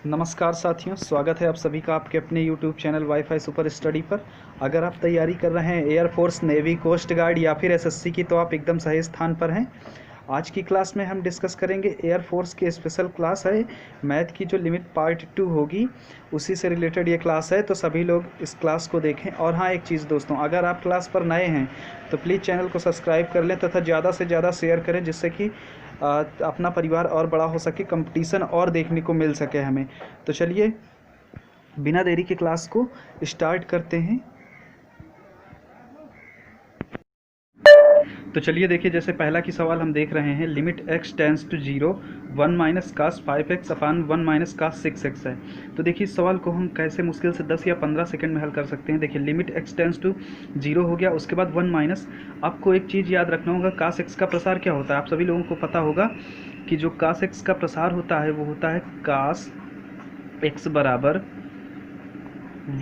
नमस्कार साथियों, स्वागत है आप सभी का आपके अपने YouTube channel wifi super study पर। अगर आप तैयारी कर रहे हैं एयरफोर्स, नेवी, कोस्ट गार्ड या फिर एसएससी की, तो आप एकदम सही स्थान पर हैं। आज की क्लास में हम डिस्कस करेंगे एयरफोर्स की स्पेशल क्लास है मैथ की, जो लिमिट पार्ट 2 होगी, उसी से रिलेटेड ये क्लास है। तो सभी लोग इस क्लास को देखें। और हाँ, एक चीज़ दोस्तों, अगर आप क्लास पर नए हैं तो प्लीज़ चैनल को सब्सक्राइब कर लें तथा ज़्यादा से ज़्यादा शेयर करें, जिससे कि अपना परिवार और बड़ा हो सके, कंपटीशन और देखने को मिल सके हमें। तो चलिए बिना देरी के क्लास को स्टार्ट करते हैं। तो चलिए देखिए, जैसे पहला की सवाल हम देख रहे हैं, limit x tends to 0 1 minus cos 5x upon 1 minus cos 6x है। तो देखिए इस सवाल को हम कैसे मुश्किल से 10 या 15 सेकंड में हल कर सकते हैं। देखिए लिमिट x टेंस टू 0 हो गया, उसके बाद 1 माइनस, आपको एक चीज़ याद रखना होगा, कास x का प्रसार क्या होता है। आप सभी लोगों को पता होगा कि जो कास x का प्रसार होता है वो होता है कास x बराबर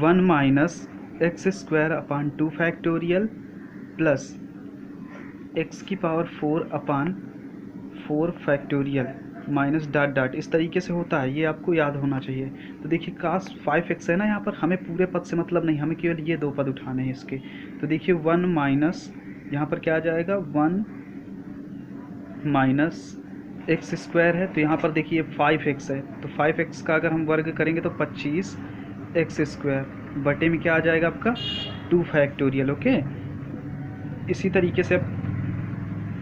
1 minus x square upon 2 factorial plus x की पावर 4 अपान 4 फैक्टोरियल माइनस डॉट डॉट, इस तरीके से होता है। ये आपको याद होना चाहिए। तो देखिए कास 5x है ना, यहाँ पर हमें पूरे पद से मतलब नहीं, हमें केवल ये दो पद उठाने हैं इसके। तो देखिए 1 माइनस, यहाँ पर क्या आ जाएगा, 1 माइनस एक्स स्क्वायर है, तो यहाँ पर देखिए 5x है, तो 5x का अगर हम वर्ग करेंगे तो 25 एक्स स्क्वायर बटे में क्या आ जाएगा आपका 2 फैक्टोरियल। ओके, इसी तरीके से अब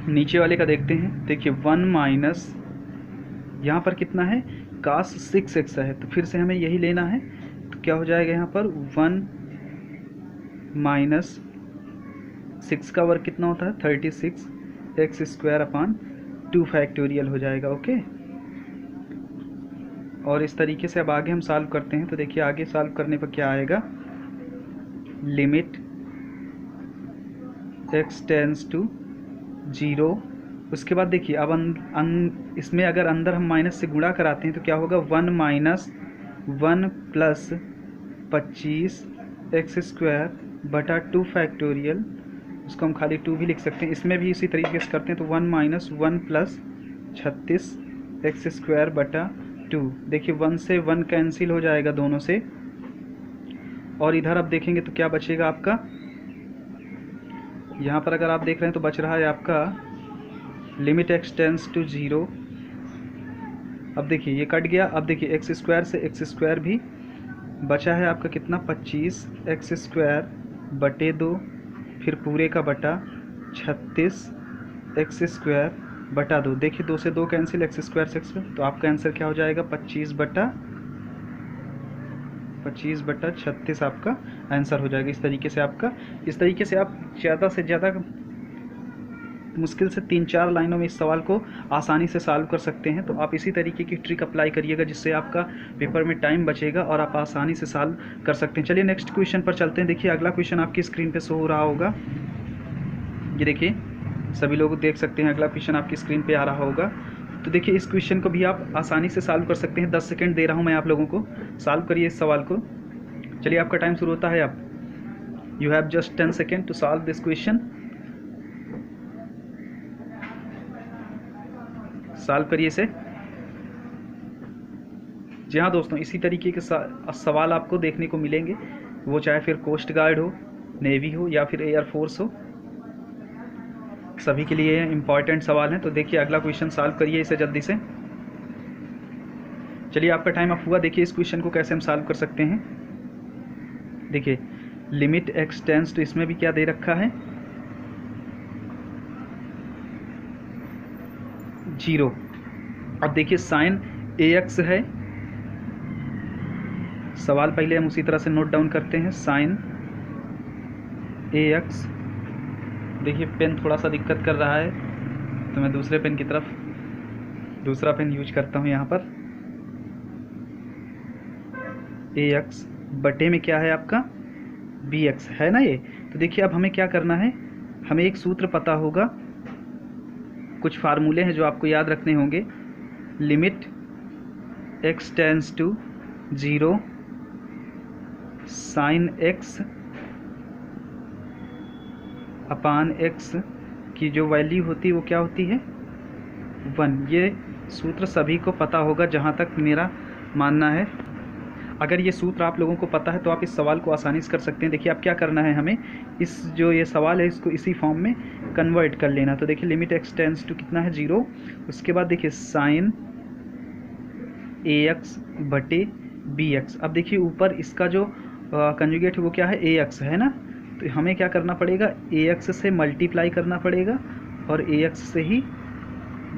नीचे वाले का देखते हैं। देखिए 1 माइनस, यहाँ पर कितना है, कास 6x है, तो फिर से हमें यही लेना है। तो क्या हो जाएगा यहाँ पर 1 माइनस 6 का वर्ग कितना होता है 36 एक्स स्क्वायर अपान 2 फैक्टोरियल हो जाएगा। ओके, और इस तरीके से अब आगे हम सॉल्व करते हैं। तो देखिए आगे सॉल्व करने पर क्या आएगा, लिमिट x टेंस टू 0। उसके बाद देखिए अब इसमें अगर अंदर हम माइनस से गुणा कराते हैं तो क्या होगा, 1 माइनस 1 प्लस 25 एक्स स्क्वायर बटा 2 फैक्टोरियल, उसको हम खाली 2 भी लिख सकते हैं। इसमें भी इसी तरीके से करते हैं, तो 1 माइनस 1 प्लस 36 एक्स स्क्वायर बटा 2। देखिए 1 से 1 कैंसिल हो जाएगा दोनों से, और इधर अब देखेंगे तो क्या बचेगा आपका, यहाँ पर अगर आप देख रहे हैं तो बच रहा है आपका लिमिट x टेंस टू 0। अब देखिए ये कट गया, अब देखिए एक्स स्क्वायर से एक्स स्क्वायर भी बचा है आपका कितना, 25 एक्स स्क्वायर बटे 2, फिर पूरे का बटा 36 एक्स स्क्वायर बटा 2। देखिए 2 से 2 कैंसिल, एक्स स्क्वायर से एक्स, तो आपका आंसर क्या हो जाएगा, 25 बटा 36 आपका आंसर हो जाएगा। इस तरीके से आप ज़्यादा से ज़्यादा मुश्किल से 3-4 लाइनों में इस सवाल को आसानी से सॉल्व कर सकते हैं। तो आप इसी तरीके की ट्रिक अप्लाई करिएगा, जिससे आपका पेपर में टाइम बचेगा और आप आसानी से सॉल्व कर सकते हैं। चलिए नेक्स्ट क्वेश्चन पर चलते हैं। देखिए अगला क्वेश्चन आपकी स्क्रीन पे शो हो रहा होगा, ये देखिए सभी लोग देख सकते हैं, अगला क्वेश्चन आपकी स्क्रीन पे आ रहा होगा। तो देखिए इस क्वेश्चन को भी आप आसानी से सॉल्व कर सकते हैं। 10 सेकेंड दे रहा हूँ मैं आप लोगों को, सॉल्व करिए इस सवाल को। चलिए आपका टाइम शुरू होता है। आप you have just 10 second to solve this question. Solve करिए इसे। जी हाँ दोस्तों, इसी तरीके के सवाल आपको देखने को मिलेंगे, वो चाहे फिर कोस्ट गार्ड हो, नेवी हो या फिर एयरफोर्स हो, सभी के लिए इम्पॉर्टेंट सवाल हैं। तो देखिए अगला क्वेश्चन सॉल्व करिए इसे जल्दी से। चलिए आपका टाइम अप हुआ। देखिए इस क्वेश्चन को कैसे हम सॉल्व कर सकते हैं। देखिए लिमिट एक्स टेंस, तो इसमें भी क्या दे रखा है, 0। अब देखिए साइन ax है, सवाल पहले हम उसी तरह से नोट डाउन करते हैं, साइन ax। देखिए पेन थोड़ा सा दिक्कत कर रहा है, तो मैं दूसरे पेन की तरफ दूसरा पेन यूज करता हूँ। यहाँ पर ax बटे में क्या है आपका bx है ना ये। तो देखिए अब हमें क्या करना है, हमें एक सूत्र पता होगा, कुछ फार्मूले हैं जो आपको याद रखने होंगे। Limit x tends to 0 sine x upon x की जो वैल्यू होती है वो क्या होती है, 1। ये सूत्र सभी को पता होगा, जहाँ तक मेरा मानना है। अगर ये सूत्र आप लोगों को पता है तो आप इस सवाल को आसानी से कर सकते हैं। देखिए अब क्या करना है, हमें इस जो ये सवाल है इसको इसी फॉर्म में कन्वर्ट कर लेना। तो देखिए लिमिट x टेंस टू कितना है 0, उसके बाद देखिए साइन ax बटे bx। अब देखिए ऊपर इसका जो कंजुगेट है वो क्या है, ax है ना, तो हमें क्या करना पड़ेगा, ax से मल्टीप्लाई करना पड़ेगा और ax से ही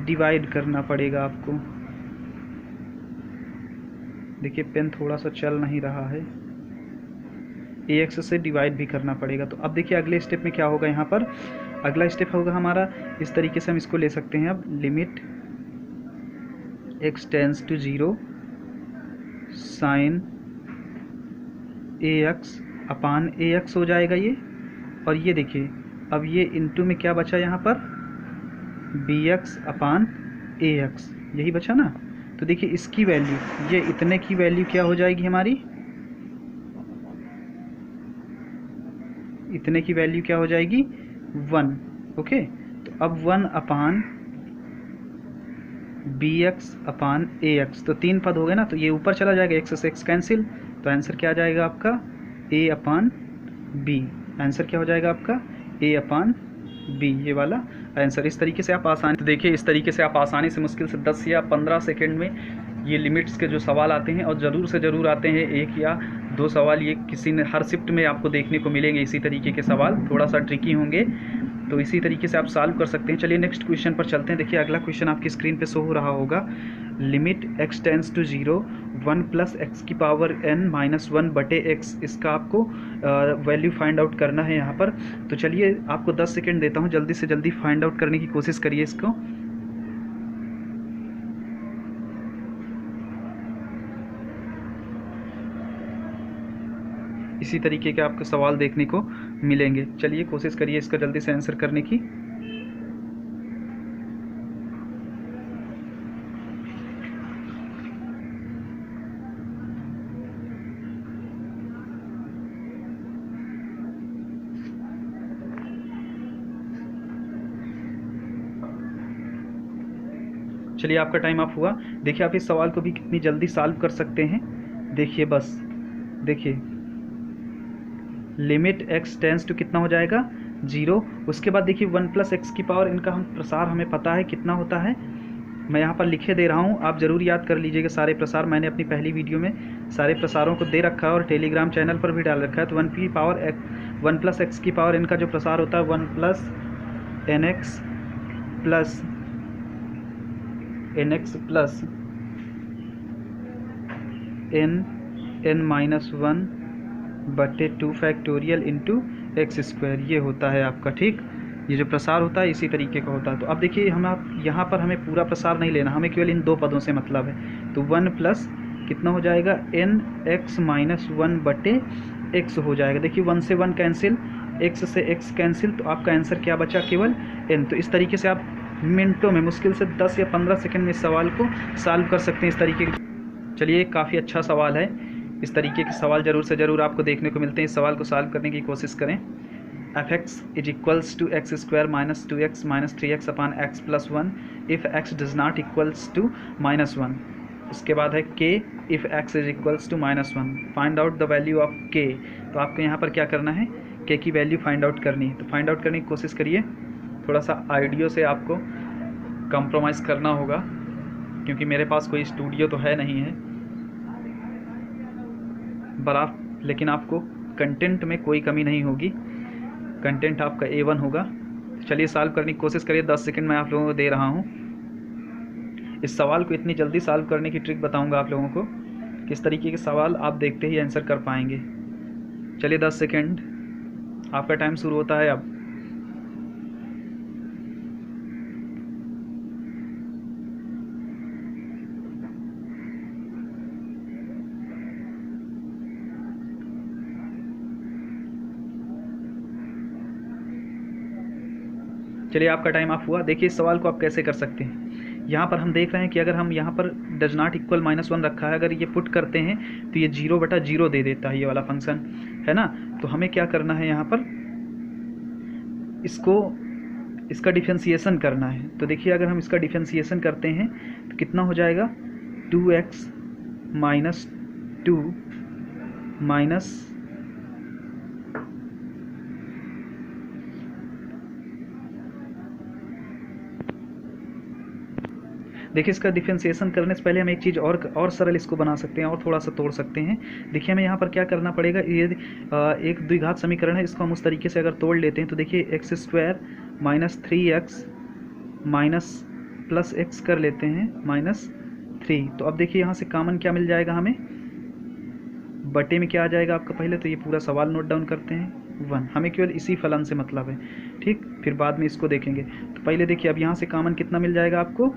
डिवाइड करना पड़ेगा आपको। देखिए पेन थोड़ा सा चल नहीं रहा है, ax से डिवाइड भी करना पड़ेगा। तो अब देखिए अगले स्टेप में क्या होगा, यहाँ पर अगला स्टेप होगा हमारा इस तरीके से हम इसको ले सकते हैं। अब limit x tends to 0 sine ax upon ax हो जाएगा ये, और ये देखिए अब ये इनटू में क्या बचा यहाँ पर, bx अपान ax, यही बचा ना। तो देखिए इसकी वैल्यू, ये इतने की वैल्यू क्या हो जाएगी हमारी, इतने की वैल्यू क्या हो जाएगी 1। ओके, तो अब 1 अपान bx अपान ax, तो 3 पद हो गए ना, तो ये ऊपर चला जाएगा, x से x कैंसिल, तो आंसर क्या आ जाएगा आपका a अपान b। आंसर क्या हो जाएगा आपका a अपान b, ये वाला आंसर। इस तरीके से आप आसानी, तो देखिए इस तरीके से आप आसानी से मुश्किल से 10 या 15 सेकेंड में ये लिमिट्स के जो सवाल आते हैं, और ज़रूर से ज़रूर आते हैं 1 या 2 सवाल, ये किसी ने हर शिफ्ट में आपको देखने को मिलेंगे इसी तरीके के सवाल, थोड़ा सा ट्रिकी होंगे, तो इसी तरीके से आप सॉल्व कर सकते हैं। चलिए नेक्स्ट क्वेश्चन पर चलते हैं। देखिए अगला क्वेश्चन आपकी स्क्रीन पे शो हो रहा होगा, limit x tends to 0 1 plus x की पावर n माइनस 1 बटे x, इसका आपको वैल्यू फाइंड आउट करना है यहाँ पर। तो चलिए आपको 10 सेकेंड देता हूँ, जल्दी से जल्दी फाइंड आउट करने की कोशिश करिए इसको। इसी तरीके के आपको सवाल देखने को मिलेंगे। चलिए कोशिश करिए इसका जल्दी से आंसर करने की। चलिए आपका टाइम अप हुआ। देखिए आप इस सवाल को भी कितनी जल्दी सॉल्व कर सकते हैं। देखिए बस देखिए लिमिट x टेंस टू कितना हो जाएगा 0, उसके बाद देखिए 1 प्लस एक्स की पावर, इनका हम प्रसार हमें पता है कितना होता है, मैं यहाँ पर लिखे दे रहा हूँ, आप ज़रूर याद कर लीजिएगा सारे प्रसार। मैंने अपनी पहली वीडियो में सारे प्रसारों को दे रखा है और टेलीग्राम चैनल पर भी डाल रखा है। तो 1 प्लस एक्स की पावर, इनका जो प्रसार होता है 1 plus nx plus n minus 1 बटे 2 फैक्टोरियल इंटू एक्स स्क्वायर, ये होता है आपका, ठीक। ये जो प्रसार होता है इसी तरीके का होता है। तो अब देखिए हम आप यहाँ पर हमें पूरा प्रसार नहीं लेना, हमें केवल इन 2 पदों से मतलब है। तो 1 प्लस कितना हो जाएगा n x माइनस 1 बटे x हो जाएगा। देखिए 1 से 1 कैंसिल, x से x कैंसिल, तो आपका आंसर क्या बचा, केवल n। तो इस तरीके से आप मिनटों में, मुश्किल से 10 या 15 सेकंड में इस सवाल को सॉल्व कर सकते हैं इस तरीके के। चलिए काफ़ी अच्छा सवाल है, इस तरीके के सवाल ज़रूर से ज़रूर आपको देखने को मिलते हैं। इस सवाल को सॉल्व करने की कोशिश करें। f(x) is equals to x square minus 2x minus 3x upon x plus 1 if x does not equals to minus 1। उसके बाद है k if x is equals to minus 1, find out the value of k। तो आपको यहाँ पर क्या करना है, k की वैल्यू फाइंड आउट करनी है। तो फाइंड आउट करने की कोशिश करिए, थोड़ा सा आइडियो से आपको कंप्रोमाइज़ करना होगा, क्योंकि मेरे पास कोई स्टूडियो तो है नहीं है लेकिन आपको कंटेंट में कोई कमी नहीं होगी, कंटेंट आपका A1 होगा। चलिए सॉल्व करने की कोशिश करिए, 10 सेकंड मैं आप लोगों को दे रहा हूँ। इस सवाल को इतनी जल्दी सॉल्व करने की ट्रिक बताऊँगा आप लोगों को, किस तरीके के सवाल आप देखते ही आंसर कर पाएंगे। चलिए 10 सेकंड आपका टाइम शुरू होता है अब। चलिए आपका टाइम ऑफ हुआ। देखिए इस सवाल को आप कैसे कर सकते हैं। यहाँ पर हम देख रहे हैं कि अगर हम यहाँ पर डज नॉट इक्वल -1 रखा है, अगर ये पुट करते हैं तो ये 0/0 दे देता है, ये वाला फंक्शन है ना। तो हमें क्या करना है, यहाँ पर इसका डिफरेंशिएशन करना है। तो देखिए अगर हम इसका डिफरेंशिएशन करते हैं तो कितना हो जाएगा, 2x माइनस 2 माइनस देखिए इसका डिफरेंशिएशन करने से पहले हम एक चीज़ और सरल इसको बना सकते हैं और थोड़ा सा तोड़ सकते हैं। देखिए हमें यहाँ पर क्या करना पड़ेगा, ये एक द्विघात समीकरण है, इसको हम उस तरीके से अगर तोड़ लेते हैं तो देखिए x square minus 3x minus plus x कर लेते हैं माइनस 3। तो अब देखिए यहाँ से कॉमन क्या मिल जाएगा हमें, बटे में क्या आ जाएगा आपका, पहले तो ये पूरा सवाल नोट डाउन करते हैं 1, हमें केवल इसी फलन से मतलब है, ठीक, फिर बाद में इसको देखेंगे। तो पहले देखिए अब यहाँ से कॉमन कितना मिल जाएगा आपको,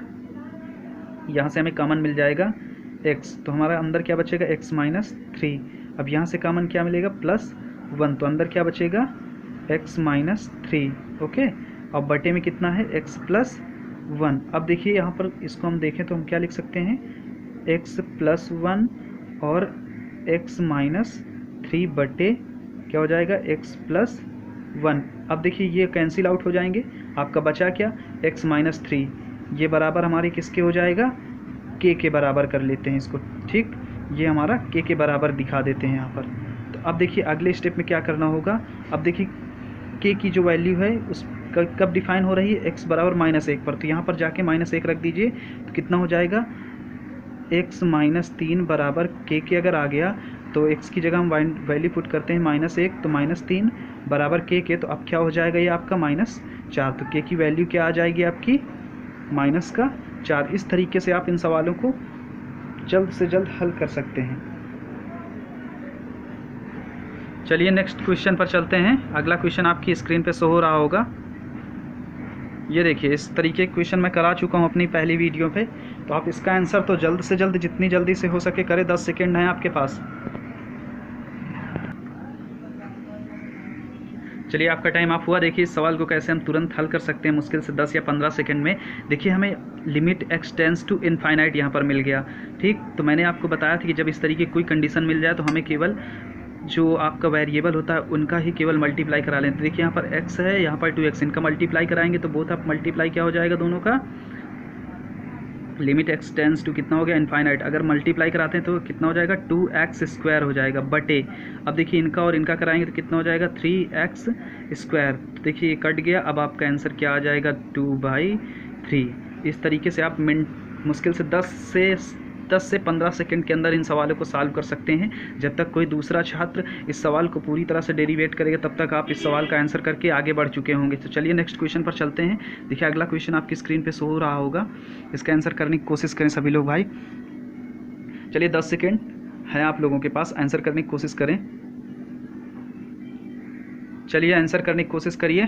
यहाँ से हमें कॉमन मिल जाएगा x, तो हमारा अंदर क्या बचेगा x माइनस 3। अब यहाँ से कॉमन क्या मिलेगा प्लस 1, तो अंदर क्या बचेगा x माइनस 3। ओके, अब बटे में कितना है x प्लस 1। अब देखिए यहाँ पर इसको हम देखें तो हम क्या लिख सकते हैं, x प्लस 1 और x माइनस 3 बटे क्या हो जाएगा x प्लस 1। अब देखिए ये कैंसिल आउट हो जाएंगे, आपका बचा क्या x माइनस 3, ये बराबर हमारे किसके हो जाएगा, k के बराबर कर लेते हैं इसको, ठीक, ये हमारा k के बराबर दिखा देते हैं यहाँ पर। तो अब देखिए अगले स्टेप में क्या करना होगा, अब देखिए k की जो वैल्यू है उस कब डिफाइन हो रही है, x बराबर माइनस 1 पर, तो यहाँ पर जाके माइनस 1 रख दीजिए, तो कितना हो जाएगा x माइनस 3 बराबर k के अगर आ गया तो x की जगह हम वैल्यू पुट करते हैं माइनस 1, तो माइनस 3 बराबर k के, तो अब क्या हो जाएगा ये आपका माइनस 4, तो k की वैल्यू क्या आ जाएगी आपकी माइनस का 4। इस तरीके से आप इन सवालों को जल्द से जल्द हल कर सकते हैं। चलिए नेक्स्ट क्वेश्चन पर चलते हैं। अगला क्वेश्चन आपकी स्क्रीन पे शो हो रहा होगा, ये देखिए इस तरीके के क्वेश्चन मैं करा चुका हूँ अपनी पहली वीडियो पे, तो आप इसका आंसर तो जल्द से जल्द जितनी जल्दी से हो सके करें, 10 सेकेंड है आपके पास। चलिए आपका टाइम ऑफ हुआ। देखिए इस सवाल को कैसे हम तुरंत हल कर सकते हैं मुश्किल से 10 या 15 सेकंड में। देखिए हमें limit x tends to infinite यहाँ पर मिल गया, ठीक, तो मैंने आपको बताया था कि जब इस तरीके की कोई कंडीशन मिल जाए तो हमें केवल जो आपका वेरिएबल होता है उनका ही केवल मल्टीप्लाई करा लें। तो देखिए यहाँ पर x है, यहाँ पर 2x, इनका मल्टीप्लाई कराएंगे तो बोथ आप मल्टीप्लाई क्या हो जाएगा दोनों का, लिमिट x टेंड्स टू कितना हो गया इनफाइनाइट, अगर मल्टीप्लाई कराते हैं तो कितना हो जाएगा 2x स्क्वायर हो जाएगा बटे, अब देखिए इनका और इनका कराएंगे तो कितना हो जाएगा 3x स्क्वायर। तो देखिए ये कट गया, अब आपका आंसर क्या आ जाएगा 2/3। इस तरीके से आप मुश्किल से 10 से 15 सेकंड के अंदर इन सवालों को सॉल्व कर सकते हैं। जब तक कोई दूसरा छात्र इस सवाल को पूरी तरह से डेरिवेट करेगा तब तक आप इस सवाल का आंसर करके आगे बढ़ चुके होंगे। तो चलिए नेक्स्ट क्वेश्चन पर चलते हैं। देखिए अगला क्वेश्चन आपकी स्क्रीन पे शो हो रहा होगा, इसका आंसर करने की कोशिश करें सभी लोग भाई। चलिए 10 सेकेंड है आप लोगों के पास, आंसर करने की कोशिश करें। चलिए आंसर करने की कोशिश करिए।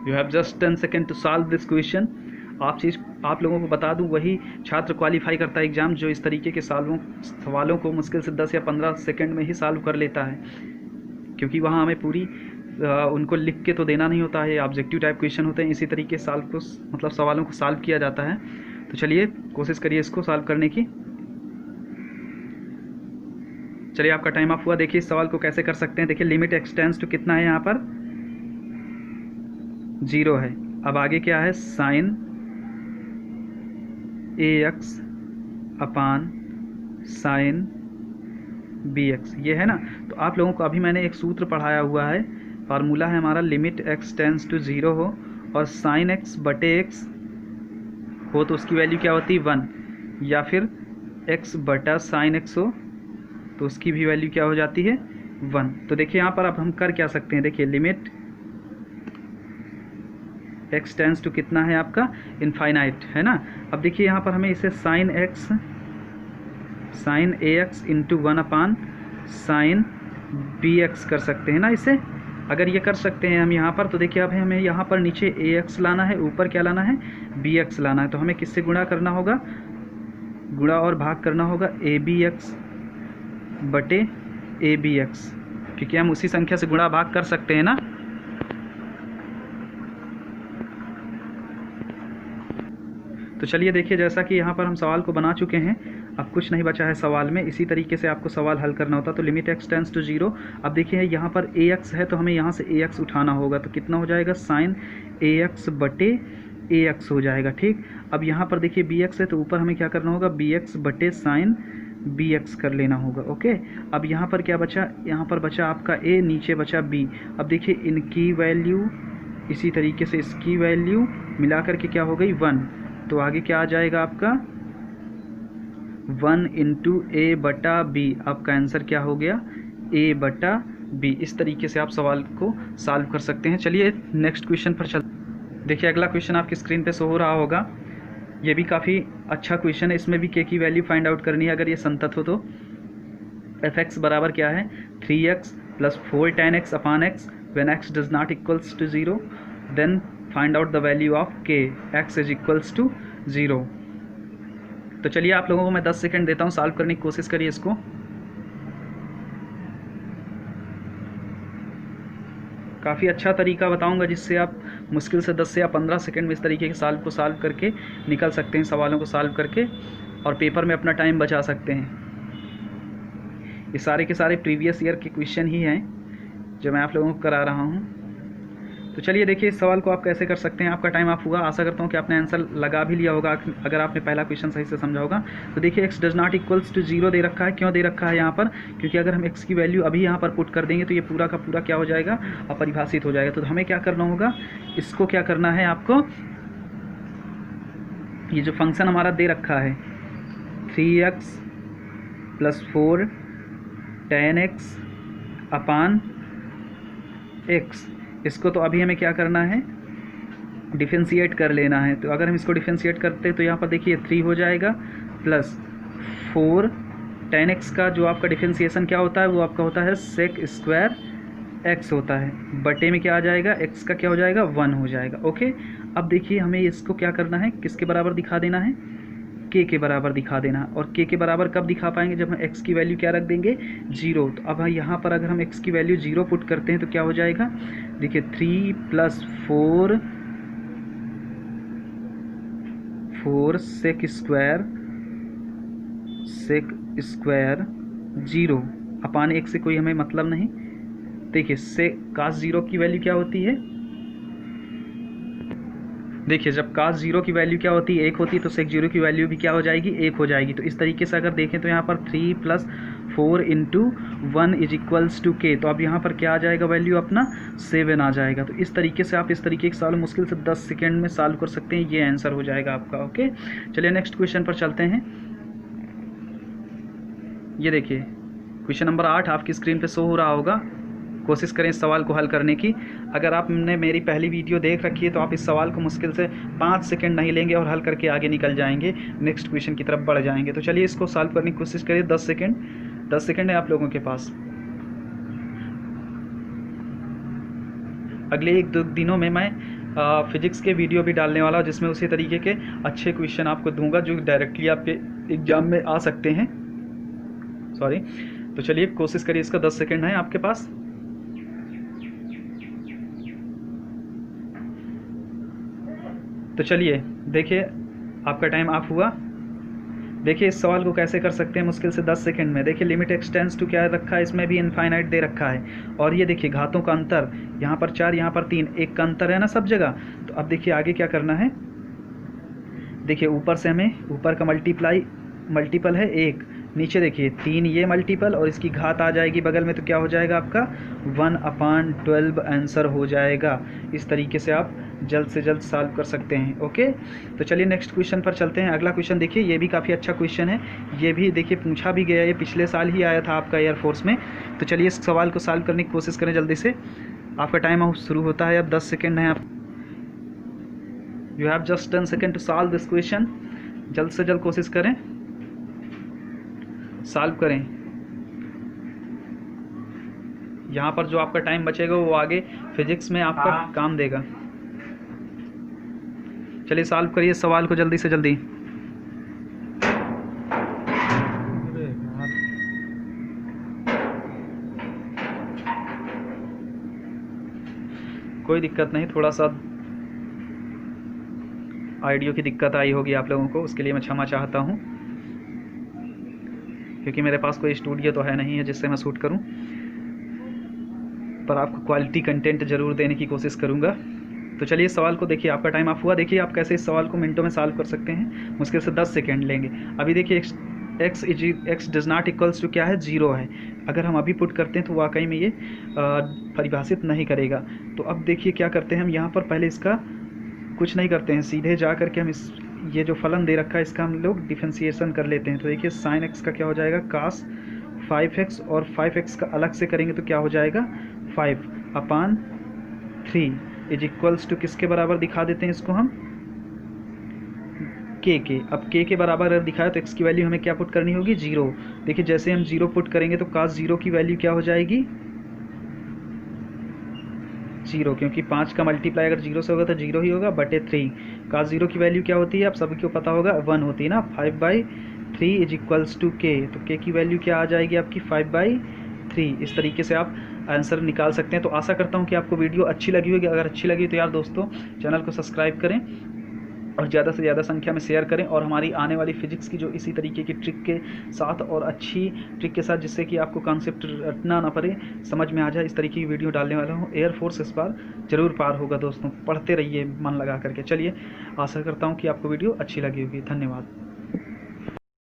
You have just 10 second to solve this question. आप लोगों को बता दूं, वही छात्र क्वालिफाई करता है एग्ज़ाम जो इस तरीके के सवालों को मुश्किल से 10 या 15 सेकंड में ही सॉल्व कर लेता है, क्योंकि वहाँ हमें पूरी उनको लिख के तो देना नहीं होता है, ऑब्जेक्टिव टाइप क्वेश्चन होते हैं, इसी तरीके सवालों को सॉल्व किया जाता है। तो चलिए कोशिश करिए इसको सॉल्व करने की। चलिए आपका टाइम ऑफ हुआ। देखिए इस सवाल को कैसे कर सकते हैं। देखिए लिमिट x टेंड्स टू कितना है, यहाँ पर 0 है। अब आगे क्या है, sine ax upon sine bx, ये है ना। तो आप लोगों को अभी मैंने एक सूत्र पढ़ाया हुआ है, फार्मूला है हमारा, लिमिट x टेंड्स टू 0 हो और साइन x बटे x हो तो उसकी वैल्यू क्या होती है 1, या फिर x बटा साइन x हो तो उसकी भी वैल्यू क्या हो जाती है 1। तो देखिए यहाँ पर अब हम कर क्या सकते हैं, देखिए लिमिट x टेंड्स टू कितना है आपका इनफाइनाइट, है ना। अब देखिए यहाँ पर हमें इसे sine ax into 1 upon sine bx कर सकते हैं ना इसे। अगर ये कर सकते हैं हम यहाँ पर, तो देखिए अब हमें यहाँ पर नीचे ax लाना है, ऊपर क्या लाना है bx लाना है। तो हमें किससे गुणा करना होगा, गुणा और भाग करना होगा abx बटे abx, क्योंकि हम उसी संख्या से गुणा भाग कर सकते हैं ना। तो चलिए देखिए जैसा कि यहाँ पर हम सवाल को बना चुके हैं, अब कुछ नहीं बचा है सवाल में, इसी तरीके से आपको सवाल हल करना होता। तो लिमिट x टेंड्स टू 0। अब देखिए यहाँ पर ax है तो हमें यहाँ से ax उठाना होगा, तो कितना हो जाएगा साइन ax बटे ए एक्स हो जाएगा। ठीक, अब यहाँ पर देखिए बी एक्स है तो ऊपर हमें क्या करना होगा, बी एक्स बटे साइन बी एक्स कर लेना होगा। ओके, अब यहाँ पर क्या बचा, यहाँ पर बचा आपका ए, नीचे बचा बी। अब देखिए इनकी वैल्यू, इसी तरीके से इसकी वैल्यू मिला करके क्या हो गई 1, तो आगे क्या आ जाएगा आपका 1 इंटू ए बटा बी। आपका आंसर क्या हो गया, ए बटा बी। इस तरीके से आप सवाल को सॉल्व कर सकते हैं। चलिए नेक्स्ट क्वेश्चन पर चल। देखिए अगला क्वेश्चन आपकी स्क्रीन पे शो हो रहा होगा। ये भी काफ़ी अच्छा क्वेश्चन है, इसमें भी के की वैल्यू फाइंड आउट करनी है अगर ये संतत हो तो। एफ एक्स बराबर क्या है, 3x plus 4 tan x upon x when x does not equals to 0, then find out the value of k, x is equals to 0। तो चलिए आप लोगों को मैं 10 सेकेंड देता हूँ, सॉल्व करने की कोशिश करिए इसको। काफ़ी अच्छा तरीका बताऊंगा जिससे आप मुश्किल से 10 से या 15 सेकंड में इस तरीके के सवाल को सॉल्व करके निकल सकते हैं, सवालों को सॉल्व करके, और पेपर में अपना टाइम बचा सकते हैं। ये सारे के सारे प्रीवियस ईयर के क्वेश्चन ही हैं जो मैं आप लोगों को करा रहा हूँ। तो चलिए देखिए इस सवाल को आप कैसे कर सकते हैं। आपका टाइम आप हुआ, आशा करता हूँ कि आपने आंसर लगा भी लिया होगा अगर आपने पहला क्वेश्चन सही से समझा होगा। तो देखिए x does not equals to 0 दे रखा है। क्यों दे रखा है यहाँ पर, क्योंकि अगर हम एक्स की वैल्यू अभी यहाँ पर पुट कर देंगे तो ये पूरा का पूरा क्या हो जाएगा, अपरिभाषित हो जाएगा। तो हमें क्या करना होगा, इसको क्या करना है आपको, ये जो फंक्शन हमारा दे रखा है 3x plus 4 tan x upon x, इसको तो अभी हमें क्या करना है, डिफरेंशिएट कर लेना है। तो अगर हम इसको डिफरेंशिएट करते हैं तो यहाँ पर देखिए 3 हो जाएगा प्लस 4 tan x का जो आपका डिफरेंशिएशन क्या होता है, वो आपका होता है sec स्क्वायर x होता है, बटे में क्या आ जाएगा, x का क्या हो जाएगा 1 हो जाएगा। ओके, अब देखिए हमें इसको क्या करना है, किसके बराबर दिखा देना है, k के बराबर दिखा देना। और k के बराबर कब दिखा पाएंगे, जब हम x की वैल्यू क्या रख देंगे 0। तो अब यहाँ पर अगर हम x की वैल्यू 0 पुट करते हैं तो क्या हो जाएगा, देखिए 3 प्लस 4 सेक स्क्वायर 0 अपान 1 से कोई हमें मतलब नहीं। देखिए से कास 0 की वैल्यू क्या होती है, देखिए जब कास 0 की वैल्यू क्या होती है 1 होती है, तो सेक 0 की वैल्यू भी क्या हो जाएगी 1 हो जाएगी। तो इस तरीके से अगर देखें तो यहाँ पर 3 plus 4 into 1 is equals to k, तो अब यहाँ पर क्या आ जाएगा वैल्यू अपना 7 आ जाएगा। तो इस तरीके से आप इस तरीके के सवाल मुश्किल से 10 सेकेंड में सॉल्व कर सकते हैं, ये आंसर हो जाएगा आपका। ओके, चलिए नेक्स्ट क्वेश्चन पर चलते हैं। ये देखिए क्वेश्चन नंबर 8 आपकी स्क्रीन पे शो हो रहा होगा। कोशिश करें इस सवाल को हल करने की। अगर आपने मेरी पहली वीडियो देख रखी है तो आप इस सवाल को मुश्किल से 5 सेकंड नहीं लेंगे और हल करके आगे निकल जाएंगे, नेक्स्ट क्वेश्चन की तरफ बढ़ जाएंगे। तो चलिए इसको सॉल्व करने की कोशिश करिए। 10 सेकंड है आप लोगों के पास। अगले 1-2 दिनों में मैं फिजिक्स के वीडियो भी डालने वाला हूँ जिसमें उसी तरीके के अच्छे क्वेश्चन आपको दूंगा जो डायरेक्टली आपके एग्जाम में आ सकते हैं। सॉरी, तो चलिए कोशिश करिए, इसका 10 सेकंड है आपके पास। तो चलिए देखिए आपका टाइम ऑफ हुआ। देखिए इस सवाल को कैसे कर सकते हैं मुश्किल से 10 सेकंड में। देखिए लिमिट एक्सटेंड्स टू क्या रखा है, इसमें भी इनफाइनाइट दे रखा है। और ये देखिए घातों का अंतर, यहाँ पर 4 यहाँ पर 3, 1 का अंतर है ना सब जगह। तो अब देखिए आगे क्या करना है, देखिए ऊपर से हमें ऊपर का मल्टीपल है 1, नीचे देखिए 3 ये मल्टीपल और इसकी घात आ जाएगी बगल में, तो क्या हो जाएगा आपका 1/12 आंसर हो जाएगा। इस तरीके से आप जल्द से जल्द सॉल्व कर सकते हैं। ओके, तो चलिए नेक्स्ट क्वेश्चन पर चलते हैं। अगला क्वेश्चन देखिए, ये भी काफ़ी अच्छा क्वेश्चन है। ये भी देखिए पूछा भी गया है, ये पिछले साल ही आया था आपका एयरफोर्स में। तो चलिए इस सवाल को सॉल्व करने की कोशिश करें जल्दी से। आपका टाइम आउट शुरू होता है, अब 10 सेकेंड है। आप you have just 10 second to solve this question. जल्द से जल्द कोशिश करें, सॉल्व करें। यहाँ पर जो आपका टाइम बचेगा वो आगे फिजिक्स में आपका काम देगा। चलिए सॉल्व करिए सवाल को जल्दी से जल्दी। कोई दिक्कत नहीं, थोड़ा सा ऑडियो की दिक्कत आई होगी आप लोगों को, उसके लिए मैं क्षमा चाहता हूँ, क्योंकि मेरे पास कोई स्टूडियो तो है नहीं है जिससे मैं शूट करूं, पर आपको क्वालिटी कंटेंट ज़रूर देने की कोशिश करूंगा। तो चलिए सवाल को देखिए, आपका टाइम ऑफ हुआ। देखिए आप कैसे इस सवाल को मिनटों में सॉल्व कर सकते हैं, मुश्किल से 10 सेकेंड लेंगे। अभी देखिए x does not equals to क्या है, 0 है। अगर हम अभी पुट करते हैं तो वाकई में ये परिभाषित नहीं करेगा। तो अब देखिए क्या करते हैं हम यहाँ पर, पहले इसका कुछ नहीं करते हैं, सीधे जा करके हम इस ये जो फलन दे रखा है इसका हम लोग डिफरेंशिएशन कर लेते हैं। तो देखिए साइन एक्स का क्या हो जाएगा, कास 5x, और 5x का अलग से करेंगे तो क्या हो जाएगा, 5/3 इज इक्वल्स टू किसके बराबर दिखा देते हैं इसको हम, k के। अब k के बराबर अगर दिखाया तो x की वैल्यू हमें क्या पुट करनी होगी, 0। देखिए जैसे हम 0 पुट करेंगे तो cos 0 की वैल्यू क्या हो जाएगी, 0, क्योंकि 5 का मल्टीप्लाई अगर 0 से होगा तो 0 ही होगा, बटे 3। cos 0 की वैल्यू क्या होती है, आप सभी को पता होगा, 1 होती है ना। 5/3 इज इक्वल्स टू k, तो k की वैल्यू क्या आ जाएगी आपकी, 5/3। इस तरीके से आप आंसर निकाल सकते हैं। तो आशा करता हूँ कि आपको वीडियो अच्छी लगी होगी। अगर अच्छी लगी तो यार दोस्तों चैनल को सब्सक्राइब करें और ज़्यादा से ज़्यादा संख्या में शेयर करें, और हमारी आने वाली फिजिक्स की जो इसी तरीके की ट्रिक के साथ और अच्छी ट्रिक के साथ, जिससे कि आपको कॉन्सेप्ट रटना ना पड़े, समझ में आ जाए, इस तरीके की वीडियो डालने वाला हूँ। एयरफोर्स इस बार जरूर पार होगा दोस्तों, पढ़ते रहिए मन लगा करके। चलिए आशा करता हूँ कि आपको वीडियो अच्छी लगी होगी। धन्यवाद।